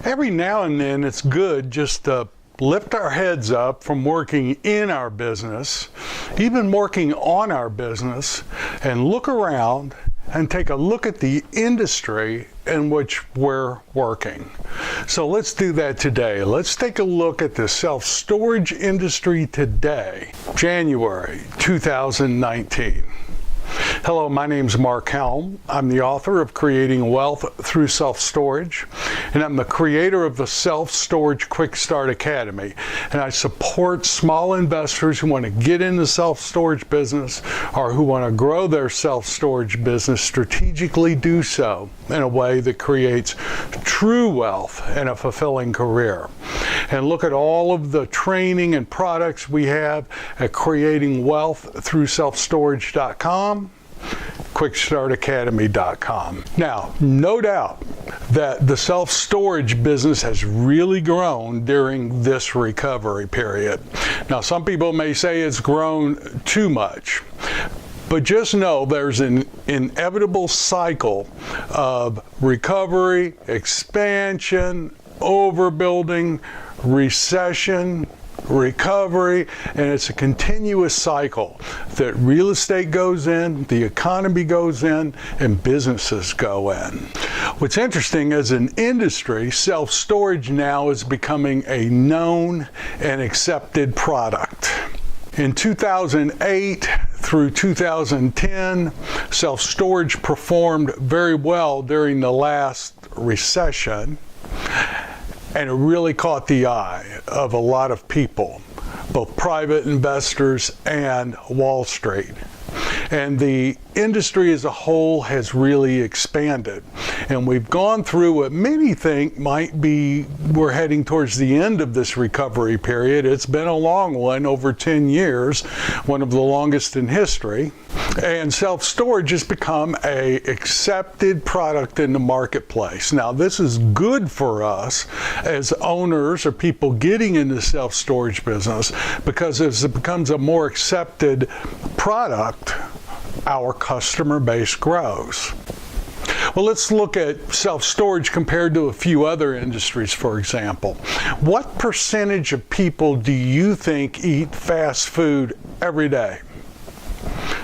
Every now and then it's good just to lift our heads up from working in our business, even working on our business, and look around and take a look at the industry in which we're working. So let's do that today. Let's take a look at the self-storage industry today, January 2019. Hello, my name's Mark Helm. I'm the author of Creating Wealth Through Self-Storage, and I'm the creator of the Self-Storage Quick Start Academy. And I support small investors who want to get in the self-storage business or who want to grow their self-storage business, strategically do so in a way that creates true wealth and a fulfilling career. And look at all of the training and products we have at creatingwealththroughselfstorage.com, quickstartacademy.com. Now, no doubt that the self-storage business has really grown during this recovery period. Now, some people may say it's grown too much, but just know there's an inevitable cycle of recovery, expansion, overbuilding, recession, recovery, and it's a continuous cycle that real estate goes in, the economy goes in, and businesses go in. What's interesting, as an industry, self-storage now is becoming a known and accepted product. In 2008 through 2010, self-storage performed very well during the last recession, and it really caught the eye of a lot of people, both private investors and Wall Street. And the industry as a whole has really expanded. And we've gone through what many think might be, we're heading towards the end of this recovery period. It's been a long one, over 10 years, one of the longest in history. And self-storage has become an accepted product in the marketplace. Now, this is good for us as owners or people getting into the self-storage business, because as it becomes a more accepted product, our customer base grows. Well, let's look at self-storage compared to a few other industries, for example. What percentage of people do you think eat fast food every day?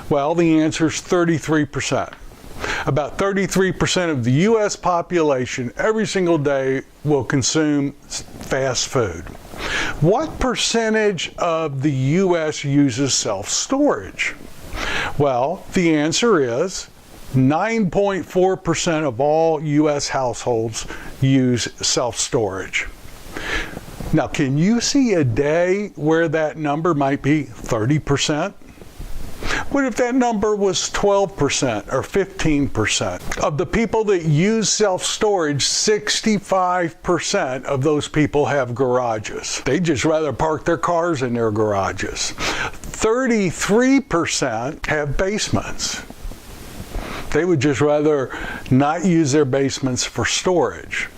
Well, the answer is 33%. About 33% of the U.S. population every single day will consume fast food. What percentage of the U.S. uses self-storage? Well, the answer is 9.4% of all U.S. households use self-storage. Now, can you see a day where that number might be 30%? What if that number was 12% or 15%? Of the people that use self-storage, 65% of those people have garages. They'd just rather park their cars in their garages. 33% have basements. They would just rather not use their basements for storage.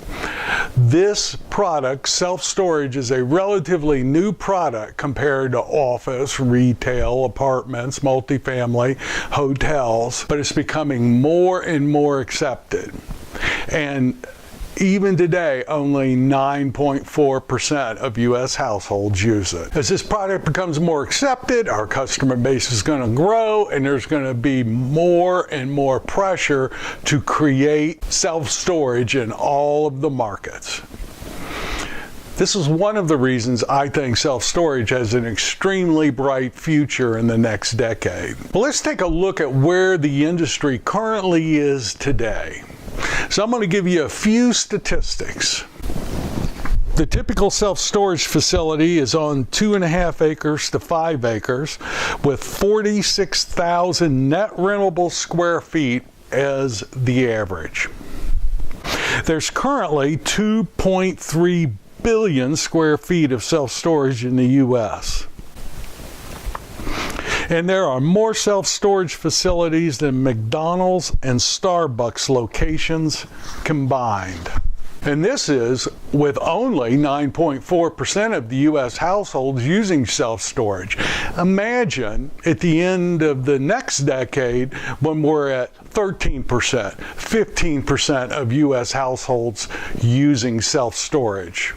This product, self-storage, is a relatively new product compared to office, retail, apartments, multifamily, hotels, but it's becoming more and more accepted. And even today, only 9.4% of U.S. households use it. As this product becomes more accepted, our customer base is going to grow, and there's going to be more and more pressure to create self-storage in all of the markets. This is one of the reasons I think self-storage has an extremely bright future in the next decade. Well, let's take a look at where the industry currently is today. So I'm going to give you a few statistics. The typical self-storage facility is on 2.5 acres to 5 acres with 46,000 net rentable square feet as the average. There's currently 2.3 billion square feet of self-storage in the U.S. And there are more self-storage facilities than McDonald's and Starbucks locations combined. And this is with only 9.4% of the U.S. households using self-storage. Imagine at the end of the next decade when we're at 13%, 15% of U.S. households using self-storage.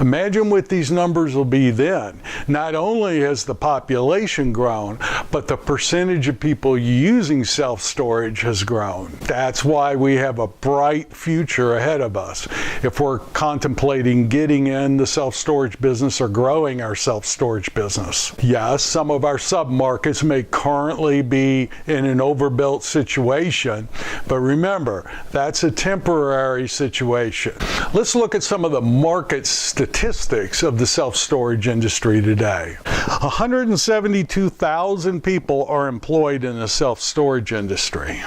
Imagine what these numbers will be then. Not only has the population grown, but the percentage of people using self-storage has grown. That's why we have a bright future ahead of us if we're contemplating getting in the self-storage business or growing our self-storage business. Yes, some of our sub-markets may currently be in an overbuilt situation, but remember, that's a temporary situation. Let's look at some of the market statistics of the self-storage industry today. 172,000 people are employed in the self-storage industry.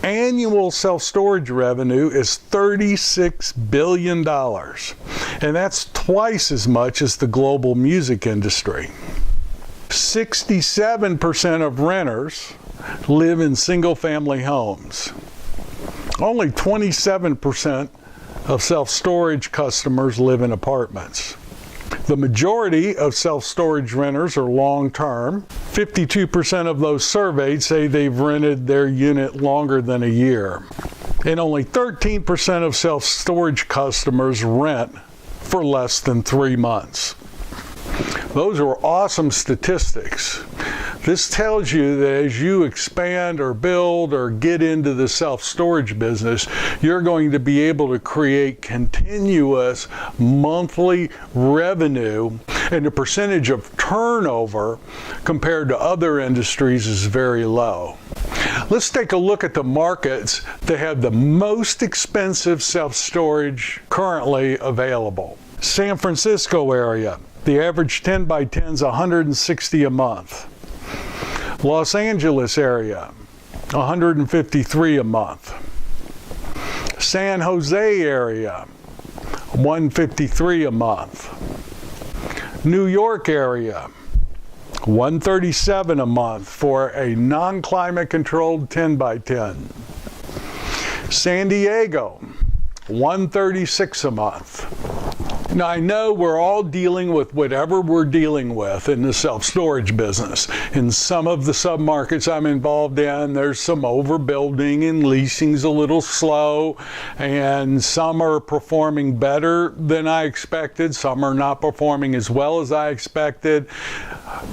Annual self-storage revenue is $36 billion, and that's twice as much as the global music industry. 67% of renters live in single-family homes. Only 27% of self-storage customers live in apartments. The majority of self-storage renters are long-term. 52% of those surveyed say they've rented their unit longer than a year. And only 13% of self-storage customers rent for less than 3 months. Those are awesome statistics. This tells you that as you expand or build or get into the self-storage business, you're going to be able to create continuous monthly revenue, and the percentage of turnover compared to other industries is very low. Let's take a look at the markets that have the most expensive self-storage currently available. San Francisco area. The average 10 by 10 is $160 a month. Los Angeles area, $153 a month. San Jose area, $153 a month. New York area, $137 a month for a non-climate controlled 10 by 10. San Diego, $136 a month. Now, I know we're all dealing with whatever we're dealing with in the self-storage business. In some of the sub-markets I'm involved in, there's some overbuilding and leasing's a little slow, and some are performing better than I expected. Some are not performing as well as I expected.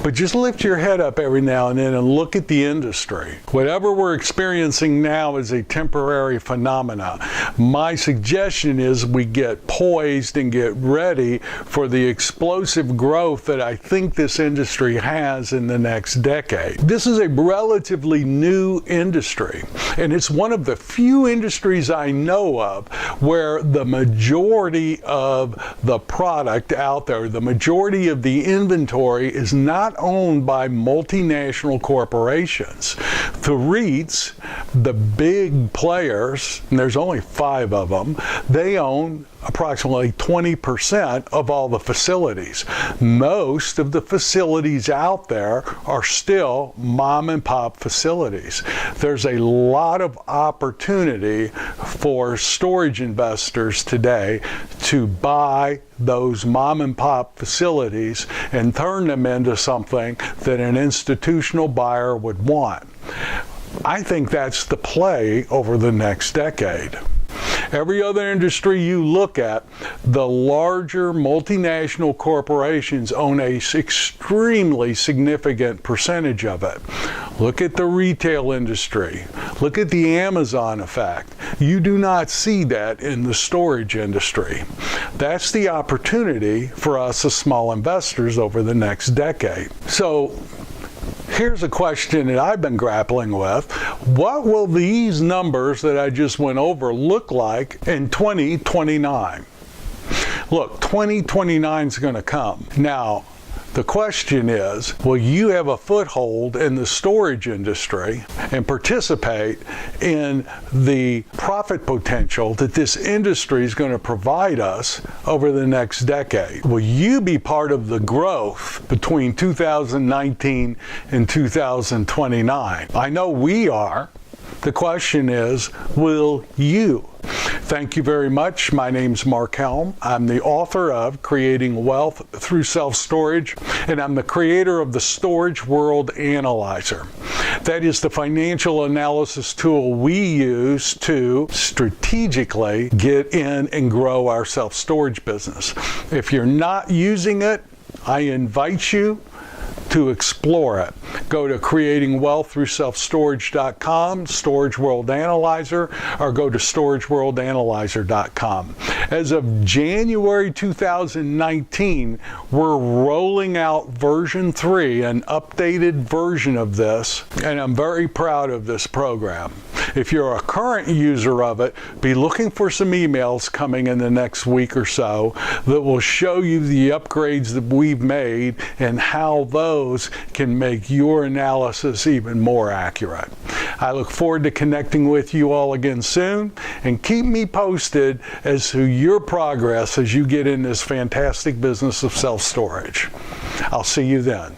But just lift your head up every now and then and look at the industry. Whatever we're experiencing now is a temporary phenomenon. My suggestion is we get poised and get ready for the explosive growth that I think this industry has in the next decade. This is a relatively new industry, and it's one of the few industries I know of where the majority of the product out there, the majority of the inventory is not owned by multinational corporations. The REITs, the big players, and there's only 5 of them, they own approximately 20% of all the facilities. Most of the facilities out there are still mom and pop facilities. There's a lot of opportunity for storage investors today to buy those mom and pop facilities and turn them into something that an institutional buyer would want. I think that's the play over the next decade. Every other industry you look at, the larger multinational corporations own an extremely significant percentage of it. Look at the retail industry. Look at the Amazon effect. You do not see that in the storage industry. That's the opportunity for us as small investors over the next decade. So, here's a question that I've been grappling with. What will these numbers that I just went over look like in 2029? Look, 2029 is going to come. Now, the question is, will you have a foothold in the storage industry and participate in the profit potential that this industry is going to provide us over the next decade? Will you be part of the growth between 2019 and 2029? I know we are. The question is, will you? Thank you very much. My name's Mark Helm. I'm the author of Creating Wealth Through Self-Storage, and I'm the creator of the Storage World Analyzer. That is the financial analysis tool we use to strategically get in and grow our self-storage business. If you're not using it, I invite you to explore it. Go to creatingwealththroughselfstorage.com, Storage World Analyzer, or go to storageworldanalyzer.com. As of January 2019, we're rolling out version 3, an updated version of this, and I'm very proud of this program. If you're a current user of it, be looking for some emails coming in the next week or so that will show you the upgrades that we've made and how those can make your analysis even more accurate. I look forward to connecting with you all again soon, and keep me posted as to your progress as you get in this fantastic business of self-storage. I'll see you then.